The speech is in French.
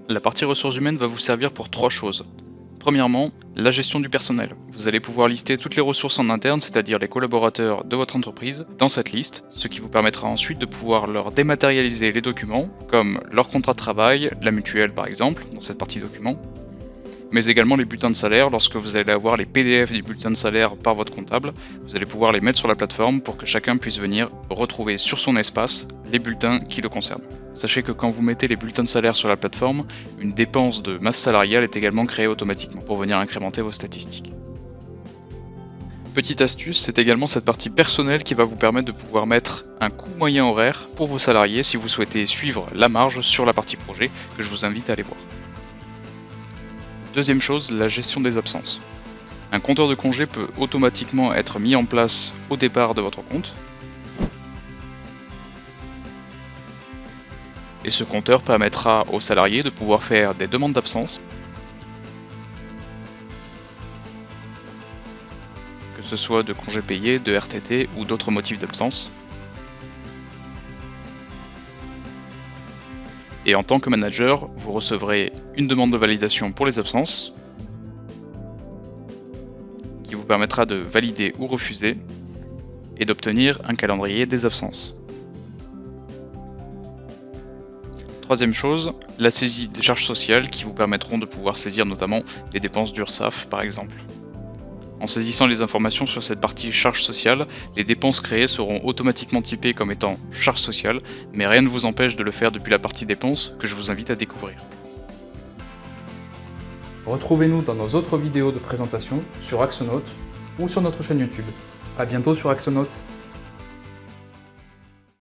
La partie ressources humaines va vous servir pour trois choses. Premièrement, la gestion du personnel. Vous allez pouvoir lister toutes les ressources en interne, c'est-à-dire les collaborateurs de votre entreprise, dans cette liste, ce qui vous permettra ensuite de pouvoir leur dématérialiser les documents, comme leur contrat de travail, la mutuelle par exemple, dans cette partie documents, mais également les bulletins de salaire. Lorsque vous allez avoir les PDF des bulletins de salaire par votre comptable, vous allez pouvoir les mettre sur la plateforme pour que chacun puisse venir retrouver sur son espace les bulletins qui le concernent. Sachez que quand vous mettez les bulletins de salaire sur la plateforme, une dépense de masse salariale est également créée automatiquement pour venir incrémenter vos statistiques. Petite astuce, c'est également cette partie personnelle qui va vous permettre de pouvoir mettre un coût moyen horaire pour vos salariés si vous souhaitez suivre la marge sur la partie projet que je vous invite à aller voir. Deuxième chose, la gestion des absences. Un compteur de congé peut automatiquement être mis en place au départ de votre compte. Et ce compteur permettra aux salariés de pouvoir faire des demandes d'absence, que ce soit de congés payés, de RTT ou d'autres motifs d'absence. Et en tant que manager, vous recevrez une demande de validation pour les absences, qui vous permettra de valider ou refuser, et d'obtenir un calendrier des absences. Troisième chose, la saisie des charges sociales qui vous permettront de pouvoir saisir notamment les dépenses d'URSSAF par exemple. En saisissant les informations sur cette partie charges sociales, les dépenses créées seront automatiquement typées comme étant charges sociales, mais rien ne vous empêche de le faire depuis la partie dépenses que je vous invite à découvrir. Retrouvez-nous dans nos autres vidéos de présentation sur Axonote ou sur notre chaîne YouTube. A bientôt sur Axonote.